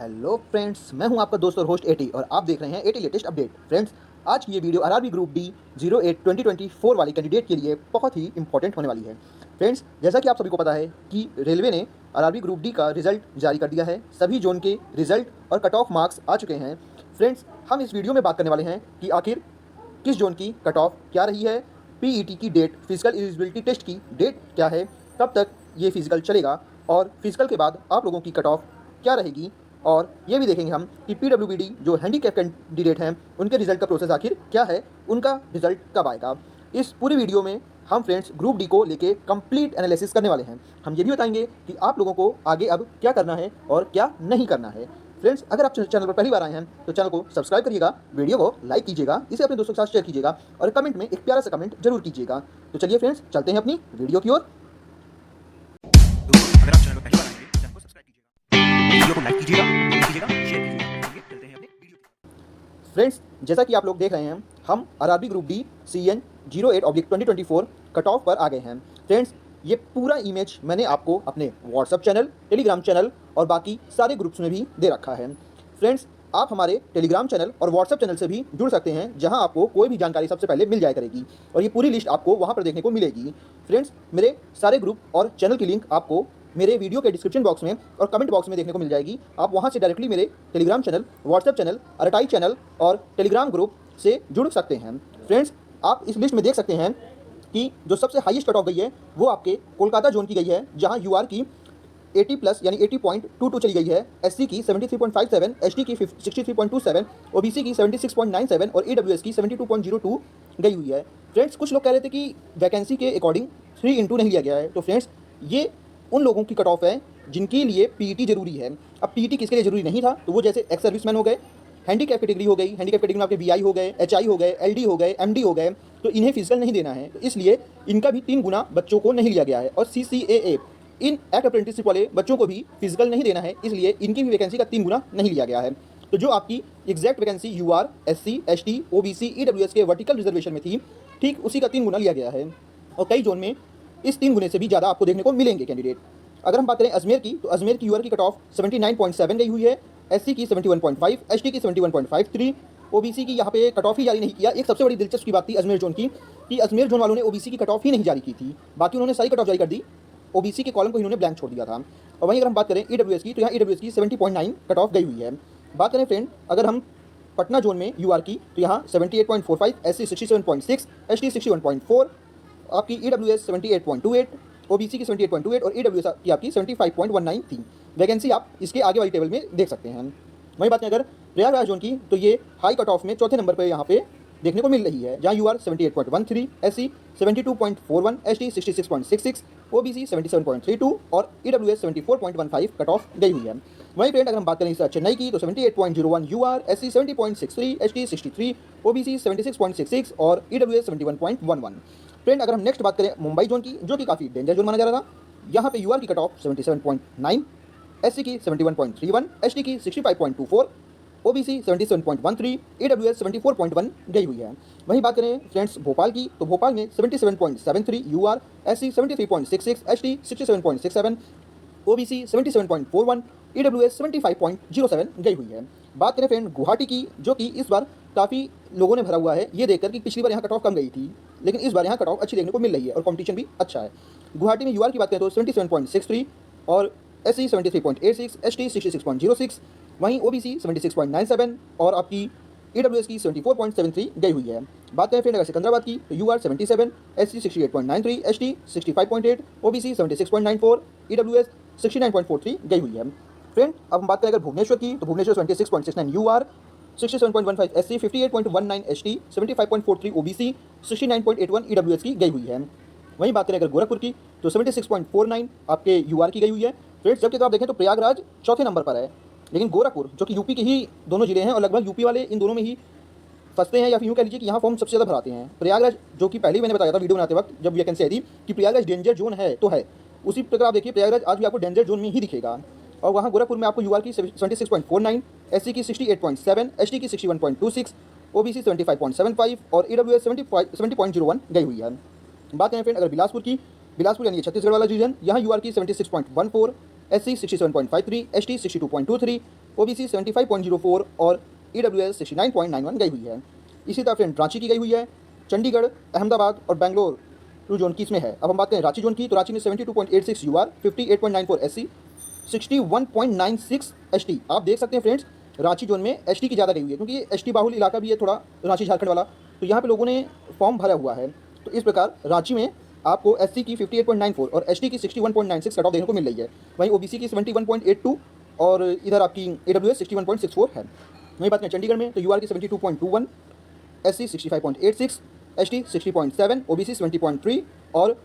Hello friends, मैं हूं आपका दोस्त और होस्ट एटी और आप देख रहे हैं एटी लेटेस्ट अपडेट। फ्रेंड्स, आज की ये वीडियो आरआरबी ग्रुप डी 08 2024 वाली कैंडिडेट के लिए बहुत ही इंपॉर्टेंट होने वाली है। फ्रेंड्स, जैसा कि आप सभी को पता है कि रेलवे ने आरआरबी ग्रुप डी का रिजल्ट जारी कर दिया है। सभी जोन के रिजल्ट और कट ऑफ मार्क्स आ चुके हैं। फ्रेंड्स, हम इस वीडियो में बात करने वाले हैं कि आखिर किस जोन की कट ऑफ क्या रही है, पीईटी की डेट, फिजिकल एलिजिबिलिटी टेस्ट की डेट क्या है, कब तक ये फिजिकल चलेगा और फिजिकल के बाद आप लोगों की कट ऑफ क्या रहेगी, और ये भी देखेंगे हम कि पीडब्ल्यूबीडी जो हैंडीकैप कैंडिडेट हैं उनके रिजल्ट का प्रोसेस आखिर क्या है, उनका रिजल्ट कब आएगा। इस पूरी वीडियो में हम फ्रेंड्स ग्रुप डी को लेके कंप्लीट एनालिसिस करने वाले हैं। हम ये भी बताएंगे कि आप लोगों को आगे अब क्या करना है और क्या नहीं करना है। फ्रेंड्स, अगर आप चैनल पर पहली बार आए हैं तो चैनल को सब्सक्राइब करिएगा, वीडियो को लाइक कीजिएगा, इसे अपने दोस्तों के साथ शेयर कीजिएगा और कमेंट में एक प्यारा सा कमेंट जरूर कीजिएगा। तो चलिए फ्रेंड्स, चलते हैं अपनी वीडियो की ओर। अगर आप चैनल पर पहली बार आएंगे चैनल को सब्सक्राइब कीजिएगा, वीडियो को लाइक कीजिएगा, कमेंट कीजिएगा, शेयर कीजिएगा। चलिए चलते हैं अपने वीडियो की। फ्रेंड्स, जैसा कि आप लोग देख रहे हैं, हम RRB group D CN 08/2024 cut off पर आ गए हैं। फ्रेंड्स, ये पूरा इमेज मैंने आपको अपने व्हाट्सअप चैनल, टेलीग्राम चैनल और बाकी सारे ग्रुप्स में भी दे रखा है। फ्रेंड्स, आप हमारे टेलीग्राम चैनल और व्हाट्सअप चैनल से भी जुड़ सकते हैं, जहां आपको कोई भी जानकारी सबसे पहले मिल जाया करेगी और ये पूरी लिस्ट आपको वहां पर देखने को मिलेगी। फ्रेंड्स, मेरे सारे ग्रुप और चैनल की लिंक आपको मेरे वीडियो के डिस्क्रिप्शन बॉक्स में और कमेंट बॉक्स में देखने को मिल जाएगी। आप वहां से डायरेक्टली मेरे Telegram channel, WhatsApp channel, RTI channel और टेलीग्राम ग्रुप से जुड़ सकते हैं। फ्रेंड्स, आप इस लिस्ट में देख सकते हैं कि जो सबसे हाईएस्ट कट ऑफ गई है वो आपके कोलकाता जोन की गई है, जहां यूआर की 80+ यानी 80.22 चली गई है, एससी की 73.57, एसटी की 63.27, ओबीसी की 76.97 और ईडब्ल्यूएस की 72.02 गई हुई है। फ्रेंड्स, कुछ लोग कह रहे थे कि वैकेंसी के अकॉर्डिंग 3 नहीं लिया गया है। तो फ्रेंड्स, ये उन लोगों की कट ऑफ है जिनके लिए पीईटी जरूरी है। अब पीईटी किसके लिए जरूरी नहीं था, तो वो जैसे एक्स सर्विसमैन हो गए, हैंडीकैप कैटेगरी हो गई, हैंडीकैप कैटेगरी में आपके बीआई हो गए, एचआई हो गए, एलडी हो गए, एमडी हो गए, तो इन्हें फिजिकल नहीं देना है। तो इसलिए इनका भी 3 गुना बच्चों को नहीं लिया गया है। और सीसीएए, इन एक्ट अप्रेंटिसशिप वाले बच्चों को भी फिजिकल नहीं देना है, इसलिए इनकी भी वैकेंसी का 3 गुना नहीं लिया गया है। तो जो आपकी exact vacancy UR, SC, ST, OBC, EWS के वर्टिकल रिजर्वेशन में थी, ठीक उसी का 3 गुना लिया गया है। और कई जोन में इस 3 गुने से भी ज़्यादा आपको देखने को मिलेंगे कैंडिडेट। अगर हम बात करें अजमेर की, तो अजमेर की यूआर की कट ऑफ 79.7 गई हुई है, एससी की 71.5, एसटी की 71.53, ओबीसी की यहाँ पे कट ऑफ ही जारी नहीं किया। एक सबसे बड़ी दिलचस्प की बात थी अजमेर जोन की कि अजमेर जोन वालों ने ओबीसी की कट ऑफ ही नहीं जारी की थी, बाकी उन्होंने सारी कट ऑफ जारी कर दी, ओबीसी के कॉलम को इन्होंने ब्लैंक छोड़ दिया था। और वहीं अगर हम बात करें ईडब्ल्यूएस की, तो यहाँ ईडब्ल्यूएस की 70.9 कट ऑफ गई हुई है। बात करें फ्रेंड अगर हम पटना जोन में यूआर की, तो यहाँ 78.45, एससी 67.6, एसटी 61.4, आपकी ईडब्ल्यूएस 78.28, ओबीसी की 78.28 और ईडब्ल्यूएस की आपकी 75.19 थी। वैकेंसी आप इसके आगे वाली टेबल में देख सकते हैं। वहीं बात करें अगर प्रयागराज जोन की, तो ये हाई कट ऑफ में चौथे नंबर पर यहाँ पे देखने को मिल रही है, जहाँ यूआर 78.13, एससी 72.41, एसटी 66.66, ओबीसी 77.32 और ईडब्ल्यूएस 74.15 कट ऑफ गई हुई है। वहीं फ्रेंड अगर हम बात करें चेन्नई की, तो 78.01 यूआर, एससी 70.63, एसटी 63, ओबीसी 76.66 और ईडब्ल्यूएस 71.11। फ्रेंड अगर हम नेक्स्ट बात करें मुंबई जोन की, जो कि काफ़ी डेंजर जोन माना जा रहा था, यहाँ पे यूआर की कट ऑफ 77.9, एससी की 71.31, एसटी की 65.24, ओबीसी 77.13, ईडब्ल्यूएस 74.1 गई हुई है। वहीं बात करें फ्रेंड्स भोपाल की, तो भोपाल में 77.73 UR, SC 73.66, ST 67.67, OBC 77.41, EWS 75.07 गई हुई है। बात करें फ्रेंड गुवाहाटी की, जो कि इस बार काफ़ी लोगों ने भरा हुआ है, ये देखकर कि पिछली बार यहाँ कट ऑफ कम गई थी, लेकिन इस बार यहाँ कट ऑफ अच्छी देखने को मिल रही है और कंपटीशन भी अच्छा है। गुवाहाटी में यूआर की बात करें तो 77.63 और एससी 73.86, एसटी 66.06, वहीं ओबीसी 76.97 और आपकी ईडब्ल्यूएस की 74.73 गई हुई है। बात करें फ्रेंड अगर सिकंदराबाद की, तो UR 77, SC 68.93, ST 65.8, OBC 76.94, EWS 69.43 गई हुई है। फ्रेंड अब हम बात करें अगर भुवनेश्वर की, तो Bhubaneswar 26.69 UR, 67.15 SC, 58.19 ST, 75.43 OBC, 69.81 EWS की गई हुई है। वहीं बात करें अगर गोरखपुर की, तो 76.49 आपके यूआर की गई हुई है। फ्रेंड्स जबकि अगर आप देखें तो प्रयागराज चौथे नंबर पर है, लेकिन गोरखपुर जो कि यूपी के ही दोनों जिले हैं और लगभग यूपी वाले इन दोनों में ही फंसते हैं, या फिर यूँ कह लीजिए कि यहाँ फॉर्म सबसे ज़्यादा भराते हैं। प्रयागराज जो कि पहले ही मैंने बताया था वीडियो बनाते वक्त जब वैकेंसी आई थी कि प्रयागराज डेंजर जोन है तो है, उसी प्रकार आप देखिए प्रयागराज आज भी आपको डेंजर जोन में ही दिखेगा। और वहाँ गोरखपुर में आपको यूआर की 76.49, एससी की 68.7, एसटी की 61.26, ओबीसी 75.75 और ईडब्ल्यूएस 70.01 गई हुई है। बात करें फ्रेंड अगर बिलासपुर की, बिलासपुर यानी छत्तीसगढ़ वाला रीजन, यहाँ यूआर की 76.14, SC 67.53, ST 62.23, OBC 75.04 और EWS 69.91 गई हुई है। इसी तरह फ्रेंड रांची की गई हुई है, चंडीगढ़, अहमदाबाद और बेंगलोर जोन की इसमें है। अब हम बात करें रांची जोन की, तो रांची में 72.86 UR, 58.94 SC, 61.96 ST। आप देख सकते हैं फ्रेंड्स, रांची जोन में ST की ज़्यादा गई हुई है, क्योंकि ये ST बाहुल इलाका भी है थोड़ा, रांची झारखंड वाला, तो यहाँ पे लोगों ने फॉर्म भरा हुआ है। तो इस प्रकार रांची में आपको SC की 58.94 और ST की 61.96 कट ऑफ देखने को मिल रही है। वहीं OBC की 71.82 और इधर आपकी AWS 61.64 है। वहीं बात करें चंडीगढ़ में, तो UR की 72.21, SC 65.86, ST 60.7, OBC 70.3 और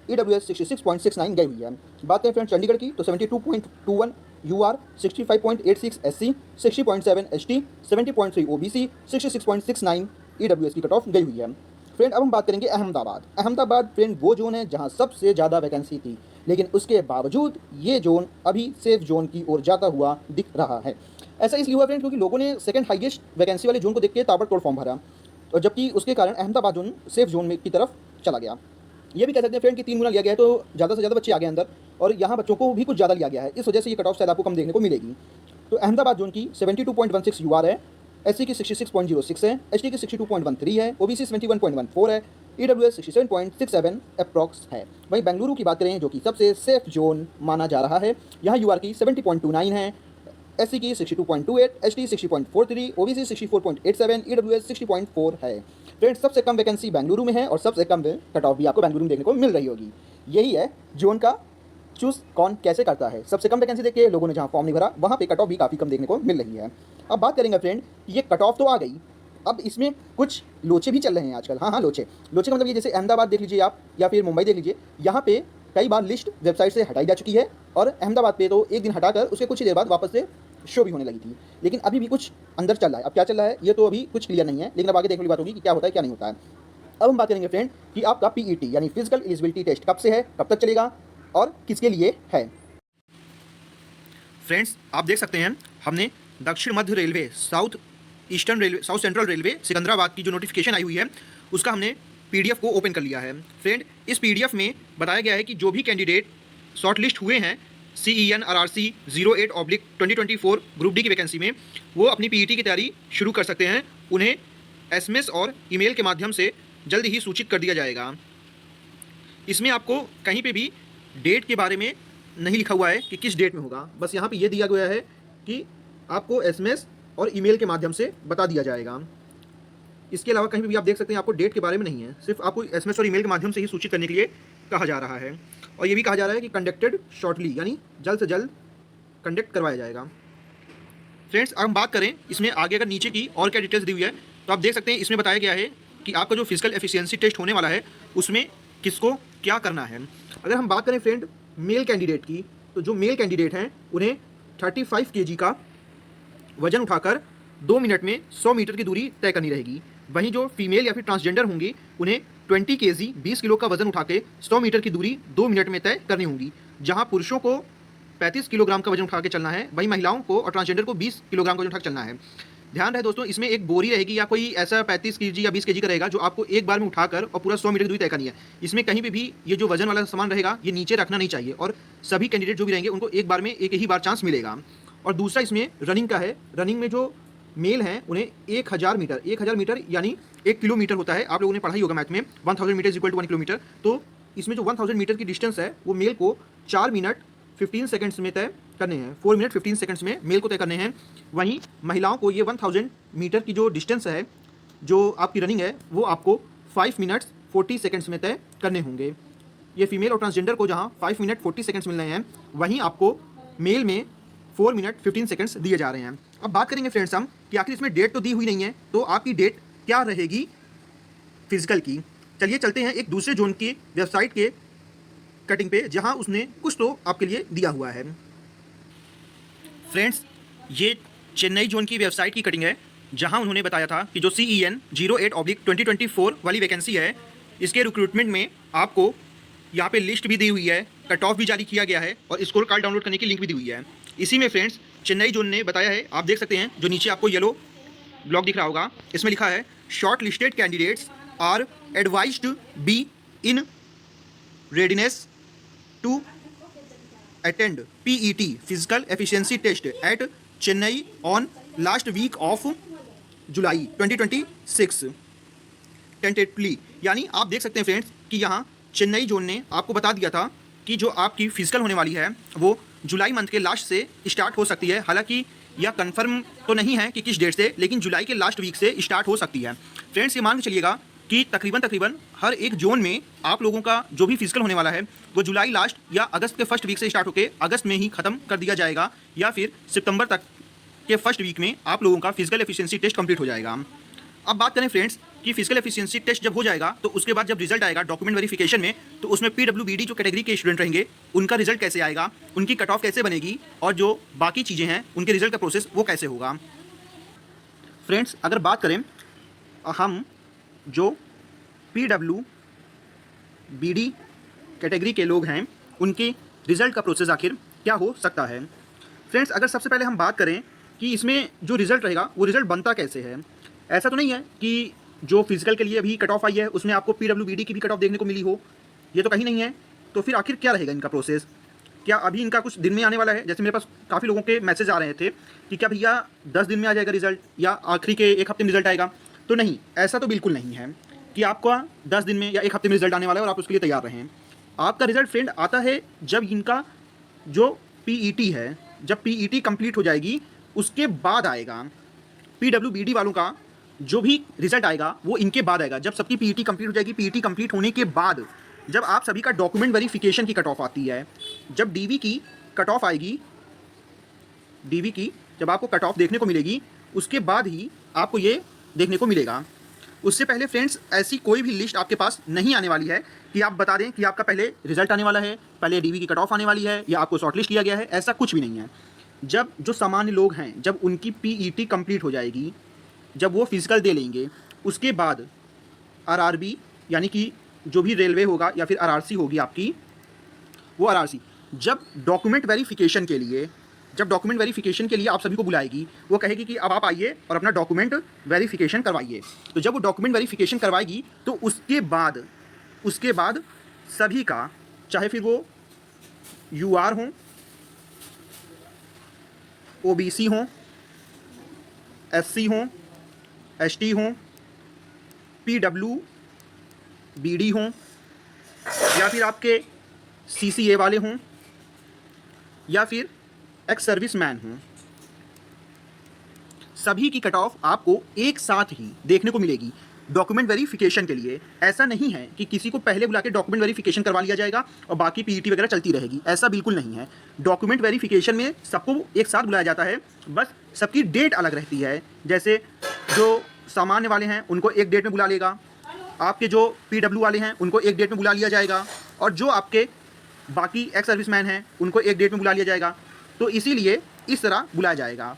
EWS 66.69 गई हुई है। बात करें फ्रेंड चंडीगढ़ की, तो 72.21 UR, 65.86 SC, 60.7 ST, 70.3 OBC, 66.69 EWS की कट ऑफ गई हुई है। फ्रेंड अब हम बात करेंगे अहमदाबाद। अहमदाबाद फ्रेंड वो जोन है जहां सबसे ज़्यादा वैकेंसी थी, लेकिन उसके बावजूद ये जोन अभी सेफ जोन की ओर जाता हुआ दिख रहा है। ऐसा इसलिए हुआ फ्रेंड क्योंकि लोगों ने सेकंड हाईएस्ट वैकेंसी वाले जोन को देख के ताबड़तोड़ फॉर्म भरा, और जबकि उसके कारण अहमदाबाद जोन सेफ जोन में की तरफ चला गया। ये भी कह सकते हैं फ्रेंड कि 3 गुना लिया गया है, तो ज़्यादा से ज़्यादा बच्चे आ गए अंदर, और यहाँ बच्चों को भी कुछ ज़्यादा लिया गया है, इस वजह से ये कट ऑफ शायद आपको कम देखने को मिलेगी। तो अहमदाबाद जोन की 72.16 UR है, SC की 66.06 है, ST की 62.13 है, OBC 71.14 है, EWS 67.67 अप्रॉक्स है। वहीं बेंगलुरु की बात करें, जो कि सबसे सेफ जोन माना जा रहा है, यहाँ UR की 70.29 है, SC की 62.28, ST 60.43, OBC 64.87, EWS 60.4 है। फ्रेंड्स सबसे कम वैकेंसी बेंगलुरु में है और सबसे कम कट ऑफ भी आपको बेंगलुरु में देखने को मिल रही होगी। यही है जोन का चूज़ कौन कैसे करता है। सबसे कम वैकेंसी देख के लोगों ने जहाँ फॉर्म नहीं भरा, वहाँ पे कट ऑफ भी काफ़ी कम देखने को मिल रही है। अब बात करेंगे फ्रेंड, ये कट ऑफ तो आ गई, अब इसमें कुछ लोचे भी चल रहे हैं आजकल। हाँ, लोचे का मतलब ये, जैसे अहमदाबाद देख लीजिए आप, या फिर मुंबई देख लीजिए, यहाँ पे कई बार लिस्ट वेबसाइट से हटाई जा चुकी है, और अहमदाबाद पे तो एक दिन हटाकर उसके कुछ ही देर बाद वापस से शो भी होने लगी थी। लेकिन अभी भी कुछ अंदर चल रहा है। अब क्या चल रहा है ये तो अभी कुछ क्लियर नहीं है, लेकिन अब आगे देखने वाली बात होगी कि क्या होता है क्या नहीं होता है। अब हम बात करेंगे फ्रेंड कि आपका PET यानी फिजिकल एलिजिबिलिटी टेस्ट कब से है, कब तक चलेगा और किसके लिए है। फ्रेंड्स आप देख सकते हैं, हमने दक्षिण मध्य railway, South Central Railway Secunderabad की जो नोटिफिकेशन आई हुई है, उसका हमने PDF को ओपन कर लिया है। फ्रेंड इस PDF में बताया गया है कि जो भी कैंडिडेट शॉर्ट लिस्ट हुए हैं CEN RRC 08/2024 ग्रुप डी की वैकेंसी में, वो अपनी PET की तैयारी शुरू कर सकते हैं। उन्हें SMS और ईमेल के माध्यम से जल्द ही सूचित कर दिया जाएगा। इसमें आपको कहीं पे भी डेट के बारे में नहीं लिखा हुआ है कि किस डेट में होगा, बस यहाँ पे ये दिया गया है कि आपको SMS और ईमेल के माध्यम से बता दिया जाएगा। इसके अलावा कहीं भी आप देख सकते हैं आपको डेट के बारे में नहीं है, सिर्फ आपको SMS और ईमेल के माध्यम से ही सूचित करने के लिए कहा जा रहा है। और ये भी कहा जा रहा है कि कंडक्टेड शॉर्टली, यानी जल्द से जल्द कंडक्ट करवाया जाएगा। फ्रेंड्स अब हम बात करें इसमें आगे अगर नीचे की और क्या डिटेल्स दी हुई है, तो आप देख सकते हैं इसमें बताया गया है कि आपका जो फिजिकल एफिशिएंसी टेस्ट होने वाला है उसमें किसको क्या करना है। अगर हम बात करें फ्रेंड मेल कैंडिडेट की, तो जो मेल कैंडिडेट हैं उन्हें 35 kg का वजन उठाकर 2 मिनट में 100 मीटर की दूरी तय करनी रहेगी। वहीं जो फीमेल या फिर ट्रांसजेंडर होंगे उन्हें 20 kg 20 किलो का वजन उठा के 100 मीटर की दूरी 2 मिनट में तय करनी होगी। जहां पुरुषों को 35 किलोग्राम का वजन उठा के चलना है, वहीं महिलाओं को और ट्रांसजेंडर को 20 किलोग्राम का वजन उठा के चलना है। ध्यान रहे दोस्तों, इसमें एक बोरी रहेगी या कोई ऐसा 35 kg या 20 kg का रहेगा जो आपको एक बार में उठाकर और पूरा 100 मीटर की दूरी तय करनी है। इसमें कहीं पे भी ये जो वजन वाला सामान रहेगा ये नीचे रखना नहीं चाहिए, और सभी कैंडिडेट जो भी रहेंगे उनको एक बार में एक ही बार चांस मिलेगा। और दूसरा इसमें रनिंग का है। रनिंग में जो मेल हैं उन्हें 1000 मीटर यानी 1 किलोमीटर होता है। आप लोगों ने पढ़ा ही होगा मैथ में, 1000 मीटर इक्वल टू 1 किलोमीटर। तो इसमें जो 1000 मीटर की डिस्टेंस है वो मेल को 4 मिनट 15 सेकंड्स में तय करने हैं, 4 मिनट 15 सेकंड्स में मेल को तय करने हैं। वहीं महिलाओं को ये 1000 मीटर की जो डिस्टेंस है, जो आपकी रनिंग है, वो आपको 5 मिनट्स 40 सेकंड्स में तय करने होंगे। ये फीमेल और ट्रांसजेंडर को जहाँ 5 मिनट 40 सेकंड्स मिल रहे हैं, वहीं आपको मेल में 4 मिनट 15 सेकंड्स दिए जा रहे हैं। अब बात करेंगे फ्रेंड्स हम कि आखिर इसमें डेट तो दी हुई नहीं है, तो आपकी डेट क्या रहेगी फिजिकल की। चलिए चलते हैं एक दूसरे जोन की वेबसाइट के कटिंग पे, जहां उसने कुछ तो आपके लिए दिया हुआ है। फ्रेंड्स ये चेन्नई जोन की वेबसाइट की कटिंग है, जहां उन्होंने बताया था कि जो CEN 08/2024 वाली वैकेंसी है, इसके रिक्रूटमेंट में आपको यहाँ पे लिस्ट भी दी हुई है, कट ऑफ भी जारी किया गया है और स्कोर कार्ड डाउनलोड करने की लिंक भी दी हुई है। इसी में फ्रेंड्स चेन्नई जोन ने बताया है, आप देख सकते हैं जो नीचे आपको येलो ब्लॉक दिख रहा होगा, इसमें लिखा है shortlisted candidates are advised be in readiness to attend PET physical efficiency test at Chennai on last week of July 2026 tentatively. यानी आप देख सकते हैं फ्रेंड्स कि यहाँ चेन्नई जोन ने आपको बता दिया था कि जो आपकी फिजिकल होने वाली है वो जुलाई मंथ के लास्ट से स्टार्ट हो सकती है। हालांकि यह कंफर्म तो नहीं है कि किस डेट से, लेकिन जुलाई के लास्ट वीक से स्टार्ट हो सकती है। फ्रेंड्स ये मान के चलिएगा कि तकरीबन हर एक जोन में आप लोगों का जो भी फिजिकल होने वाला है वो जुलाई लास्ट या अगस्त के फर्स्ट वीक से स्टार्ट होकर अगस्त में ही ख़त्म कर दिया जाएगा, या फिर सितंबर तक के फर्स्ट वीक में आप लोगों का फिजिकल एफिशिएंसी टेस्ट कंप्लीट हो जाएगा। अब बात करें फ्रेंड्स कि फिजिकल एफिशिएंसी टेस्ट जब हो जाएगा तो उसके बाद जब रिजल्ट आएगा डॉक्यूमेंट वेरिफिकेशन में, तो उसमें PWBD जो कैटेगरी के स्टूडेंट रहेंगे उनका रिजल्ट कैसे आएगा, उनकी कट ऑफ कैसे बनेगी, और जो बाकी चीज़ें हैं उनके रिजल्ट का प्रोसेस वो कैसे होगा। फ्रेंड्स अगर बात करें हम जो PWBD कैटेगरी के लोग हैं उनके रिज़ल्ट का प्रोसेस आखिर क्या हो सकता है। फ्रेंड्स अगर सबसे पहले हम बात करें कि इसमें जो रिज़ल्ट रहेगा वो रिज़ल्ट बनता कैसे है। ऐसा तो नहीं है कि जो फिजिकल के लिए अभी कट ऑफ आई है उसमें आपको PWBD की भी कट ऑफ देखने को मिली हो, ये तो कहीं नहीं है। तो फिर आखिर क्या रहेगा इनका प्रोसेस, क्या अभी इनका कुछ दिन में आने वाला है? जैसे मेरे पास काफ़ी लोगों के मैसेज आ रहे थे कि क्या भैया 10 दिन में आ जाएगा रिजल्ट या आखिरी के एक हफ्ते में रिजल्ट आएगा। तो नहीं, ऐसा तो बिल्कुल नहीं है कि आपका 10 दिन में या एक हफ्ते में रिजल्ट आने वाला है और आप उसके लिए तैयार रहें। आपका रिजल्ट फ्रेंड आता है जब इनका जो PET है, जब PET कंप्लीट हो जाएगी उसके बाद आएगा। PWBD वालों का जो भी रिजल्ट आएगा वो इनके बाद आएगा, जब सबकी PET कंप्लीट हो जाएगी। PET कंप्लीट होने के बाद जब आप सभी का डॉक्यूमेंट वेरिफिकेशन की कट ऑफ आती है, जब DV की कट ऑफ आएगी, DV की जब आपको कट ऑफ देखने को मिलेगी उसके बाद ही आपको ये देखने को मिलेगा। उससे पहले फ्रेंड्स ऐसी कोई भी लिस्ट आपके पास नहीं आने वाली है कि आप बता दें कि आपका पहले रिजल्ट आने वाला है, पहले DV की कट ऑफ आने वाली है या आपको शॉर्टलिस्ट किया गया है। ऐसा कुछ भी नहीं है। जब जो सामान्य लोग हैं जब उनकी PET कंप्लीट हो जाएगी, जब वो फिजिकल दे लेंगे, उसके बाद RRB यानी कि जो भी रेलवे होगा या फिर RRC होगी आपकी, वो RRC जब डॉक्यूमेंट वेरिफिकेशन के लिए आप सभी को बुलाएगी, वो कहेगी कि अब आप आइए और अपना डॉक्यूमेंट वेरिफिकेशन करवाइए। तो जब वो डॉक्यूमेंट वेरिफिकेशन करवाएगी तो उसके बाद सभी का, चाहे फिर वो UR हो, OBC हो, SC हो, ST हो, PWBD हो या फिर आपके CCA वाले हों या फिर एक्स सर्विस मैन हों, सभी की कट ऑफ आपको एक साथ ही देखने को मिलेगी डॉक्यूमेंट वेरिफिकेशन के लिए। ऐसा नहीं है कि किसी को पहले बुला के डॉक्यूमेंट वेरिफिकेशन करवा लिया जाएगा और बाकी PET वगैरह चलती रहेगी, ऐसा बिल्कुल नहीं है। डॉक्यूमेंट वेरिफिकेशन में सबको एक साथ बुलाया जाता है, बस सबकी डेट अलग रहती है। जैसे जो सामान्य वाले हैं उनको एक डेट में बुला लेगा, आपके जो PW वाले हैं उनको एक डेट में बुला लिया जाएगा, और जो आपके बाकी एक्स सर्विसमैन हैं उनको एक डेट में बुला लिया जाएगा। तो इसीलिए इस तरह बुलाया जाएगा।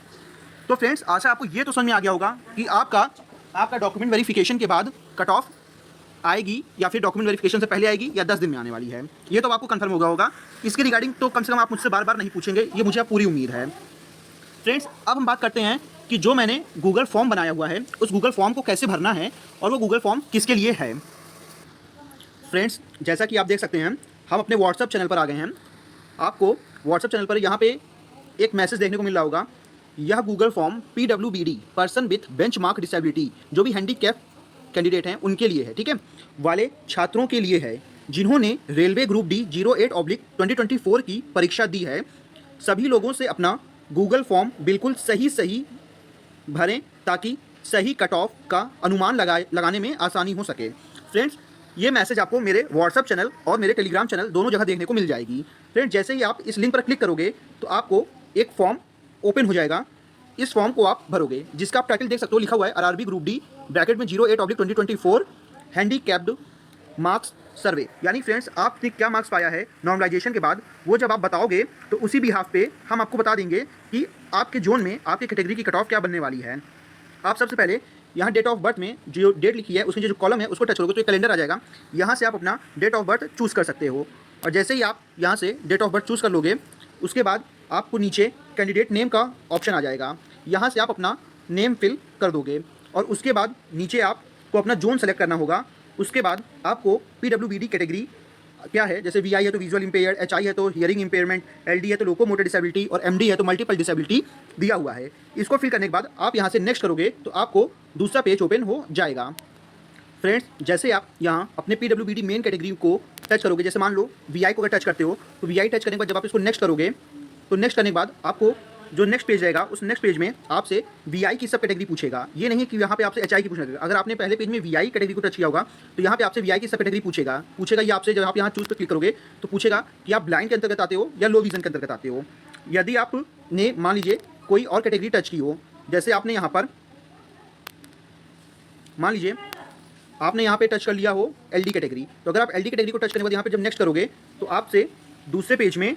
तो फ्रेंड्स आशा आपको ये तो समझ में आ गया होगा कि आपका डॉक्यूमेंट वेरिफिकेशन के बाद कट ऑफ आएगी या फिर डॉक्यूमेंट वेरिफिकेशन से पहले आएगी या 10 दिन में आने वाली है। ये तो आपको कंफर्म होगा होगा। इसके रिगार्डिंग तो कम से कम आप मुझसे बार बार नहीं पूछेंगे, ये मुझे पूरी उम्मीद है। फ्रेंड्स अब हम बात करते हैं कि जो मैंने गूगल फॉर्म बनाया हुआ है उस गूगल फॉर्म को कैसे भरना है और वो गूगल फॉर्म किसके लिए है। फ्रेंड्स जैसा कि आप देख सकते हैं हम अपने व्हाट्सएप चैनल पर आ गए हैं। आपको व्हाट्सएप चैनल पर यहाँ पे एक मैसेज देखने को मिल रहा होगा, यह Google form PWBD person with benchmark disability, जो भी हैंडीकैप कैंडिडेट हैं उनके लिए है, ठीक है, वाले छात्रों के लिए है जिन्होंने रेलवे ग्रुप D 08/2024 की परीक्षा दी है। सभी लोगों से अपना गूगल फॉर्म बिल्कुल सही भरें ताकि सही कट ऑफ का अनुमान लगाने में आसानी हो सके। फ्रेंड्स ये मैसेज आपको मेरे व्हाट्सएप चैनल और मेरे टेलीग्राम चैनल दोनों जगह देखने को मिल जाएगी। फ्रेंड्स जैसे ही आप इस लिंक पर क्लिक करोगे तो आपको एक फॉर्म ओपन हो जाएगा। इस फॉर्म को आप भरोगे जिसका आप टाइटल देख सकते हो, लिखा हुआ है RRB ग्रुप D ब्रैकेट में 08/2024 हैंडीकैप्ड मार्क्स सर्वे। यानी फ्रेंड्स आपने क्या मार्क्स पाया है नॉर्मलाइजेशन के बाद, वो जब आप बताओगे तो उसी बिहाफ पे हम आपको बता देंगे कि आपके जोन में आपकी कैटेगरी की कट ऑफ क्या बनने वाली है। आप सबसे पहले यहाँ डेट ऑफ बर्थ में जो डेट लिखी है उसमें जो कॉलम है उसको टच करोगे तो एक कैलेंडर आ जाएगा। यहाँ से आप अपना डेट ऑफ बर्थ चूज़ कर सकते हो, और जैसे ही आप यहाँ से डेट ऑफ बर्थ चूज़ कर लोगे उसके बाद आपको नीचे कैंडिडेट नेम का ऑप्शन आ जाएगा। यहाँ से आप अपना नेम फिल कर दोगे और उसके बाद नीचे आपको अपना जोन सेलेक्ट करना होगा। उसके बाद आपको PWBD कैटेगरी क्या है, जैसे VI है तो विजुअल इम्पेयर्ड, HI है तो हियरिंग इम्पेयरमेंट, LD है तो लोकोमोटर डिसेबिलिटी और MD है तो मल्टीपल डिसेबिलिटी दिया हुआ है। इसको फिल करने के बाद आप यहाँ से नेक्स्ट करोगे तो आपको दूसरा पेज ओपन हो जाएगा। फ्रेंड्स, जैसे आप यहाँ अपने PWBD मेन कैटेगरी को टच करोगे, जैसे मान लो VI को अगर टच करते हो तो VI टच करने के बाद जब आप इसको नेक्स्ट करोगे तो नेक्स्ट करने के बाद आपको जो नेक्स्ट पेज रहेगा उस नेक्स्ट पेज में आपसे VI की सब कैटेगरी पूछेगा। ये नहीं कि यहाँ पे आपसे HI की पूछना है। अगर आपने पहले पेज में VI कैटेगरी को टच किया होगा तो यहाँ पे आपसे VI की सब कैटेगरी पूछेगा ये आपसे। जब आप यहाँ चूज पर क्लिक करोगे तो पूछेगा कि आप ब्लाइंड के अंतर्गत आते हो या लो विजन के अंतर्गत आते हो। यदि आपने मान लीजिए कोई और कैटेगरी टच की हो, जैसे आपने यहाँ पर मान लीजिए आपने यहाँ पे टच कर लिया हो LD कैटेगरी, तो अगर आप LD कैटेगरी को टच करने के बाद यहाँ पे जब नेक्स्ट करोगे तो आपसे दूसरे पेज में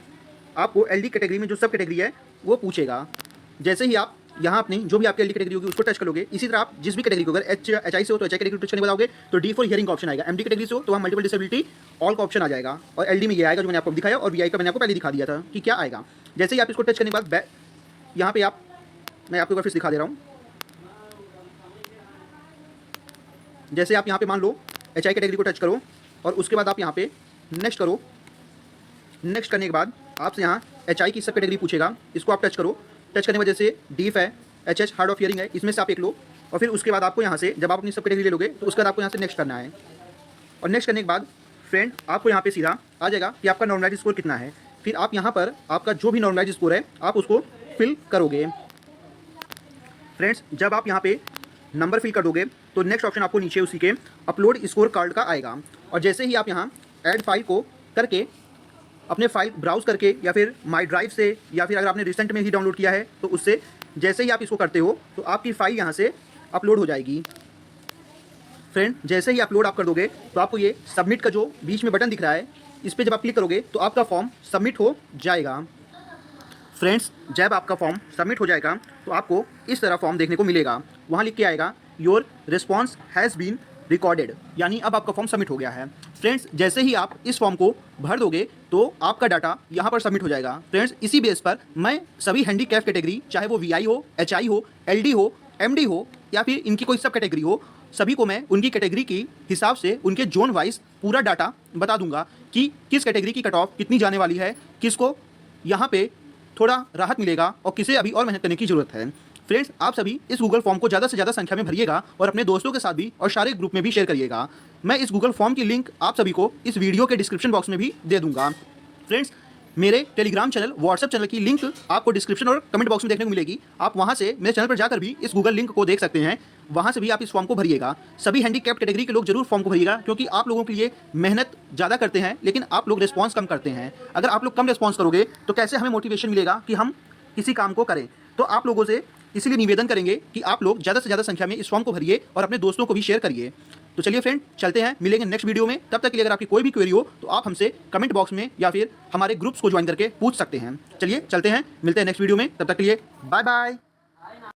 आपको LD कैटेगरी में जो सब कैटेगरी है वो पूछेगा। जैसे ही आप यहाँ अपनी जो भी आपकी LD कैटेगरी होगी उसको टच करोगे, इसी तरह आप जिस भी कैटेगरी को, अगर HI से हो तो HI कैटेगरी टच करने बताओगे तो D फॉर हियरिंग का ऑप्शन आएगा, MD कैटेगरी से हो तो वहाँ मल्टीपल डिसेबिलिटी ऑल का ऑप्शन आ जाएगा, और LD में ये आएगा जो मैंने आपको दिखाया, और VI का मैंने आपको पहले दिखा दिया था कि क्या आएगा। जैसे ही आप इसको टच करने के बाद यहाँ पे मैं आपको फिर दिखा दे रहा हूँ। जैसे आप यहाँ पे मान लो HI कैटेगरी को टच करो और उसके बाद आप यहाँ पे नेक्स्ट करो। नेक्स्ट करने के बाद आपसे यहाँ HI की सब कैटेगरी पूछेगा, इसको आप टच करो। टच करने की वजह से डीफ है, HH हार्ड ऑफ हियरिंग है, इसमें से आप एक लो, और फिर उसके बाद आपको यहाँ से जब आप अपनी सब कैटेगरी ले लोगे तो उसके बाद आपको यहाँ से नेक्स्ट करना है। और नेक्स्ट करने के बाद फ्रेंड आपको यहाँ पे सीधा आ जाएगा कि आपका नॉर्मलाइज स्कोर कितना है। फिर आप यहाँ पर आपका जो भी नॉर्मलाइज स्कोर है आप उसको फिल करोगे। फ्रेंड्स, जब आप यहाँ पे नंबर फिल कर दोगे तो नेक्स्ट ऑप्शन आपको नीचे उसी के अपलोड स्कोर कार्ड का आएगा, और जैसे ही आप यहाँ ऐड फाइल को करके अपने फाइल ब्राउज करके या फिर माई ड्राइव से या फिर अगर आपने रिसेंट में ही डाउनलोड किया है तो उससे जैसे ही आप इसको करते हो तो आपकी फ़ाइल यहाँ से अपलोड हो जाएगी। फ्रेंड, जैसे ही अपलोड आप कर दोगे तो आपको ये सबमिट का जो बीच में बटन दिख रहा है इस पर जब आप क्लिक करोगे तो आपका फॉर्म सबमिट हो जाएगा। फ्रेंड्स, जब आपका फॉर्म सबमिट हो जाएगा तो आपको इस तरह फॉर्म देखने को मिलेगा। वहाँ लिख के आएगा your response has been recorded, यानी अब आपका फॉर्म सबमिट हो गया है। फ्रेंड्स, जैसे ही आप इस फॉर्म को भर दोगे तो आपका डाटा यहाँ पर सबमिट हो जाएगा। फ्रेंड्स, इसी बेस पर मैं सभी हैंडीकैप कैटेगरी, चाहे वो VI हो, HI हो, LD हो, MD हो या फिर इनकी कोई सब कैटेगरी हो, सभी को मैं उनकी कैटेगरी के हिसाब से उनके जोन वाइज पूरा डाटा बता दूंगा कि किस कैटेगरी की कट ऑफ कितनी जाने वाली है, किसको यहाँ पे थोड़ा राहत मिलेगा और किसे अभी और मेहनत करने की ज़रूरत है। फ्रेंड्स, आप सभी इस गूगल फॉर्म को ज़्यादा से ज़्यादा संख्या में भरिएगा और अपने दोस्तों के साथ भी और सारे ग्रुप में भी शेयर करिएगा। मैं इस गूगल फॉर्म की लिंक आप सभी को इस वीडियो के डिस्क्रिप्शन बॉक्स में भी दे दूंगा। फ्रेंड्स, मेरे टेलीग्राम चैनल, व्हाट्सएप चैनल की लिंक आपको डिस्क्रिप्शन और कमेंट बॉक्स में देखने को मिलेगी। आप वहां से मेरे चैनल पर जाकर भी इस गूगल लिंक को देख सकते हैं। वहां से भी आप इस फॉर्म को भरिएगा। सभी हैंडीकैप कैटेगरी के लोग जरूर फॉर्म को भरिएगा, क्योंकि आप लोगों के लिए मेहनत ज़्यादा करते हैं लेकिन आप लोग रिस्पॉन्स कम करते हैं। अगर आप लोग कम रिस्पॉन्स करोगे तो कैसे हमें मोटिवेशन मिलेगा कि हम किसी काम को करें। तो आप लोगों से इसलिए निवेदन करेंगे कि आप लोग ज़्यादा से ज़्यादा संख्या में इस फॉर्म को भरिए और अपने दोस्तों को भी शेयर करिए। तो चलिए फ्रेंड, चलते हैं, मिलेंगे नेक्स्ट वीडियो में। तब तक के लिए अगर आपकी कोई भी क्वेरी हो तो आप हमसे कमेंट बॉक्स में या फिर हमारे ग्रुप्स को ज्वाइन करके पूछ सकते हैं। चलिए चलते हैं, मिलते हैं नेक्स्ट वीडियो में। तब तक के लिए बाय बाय।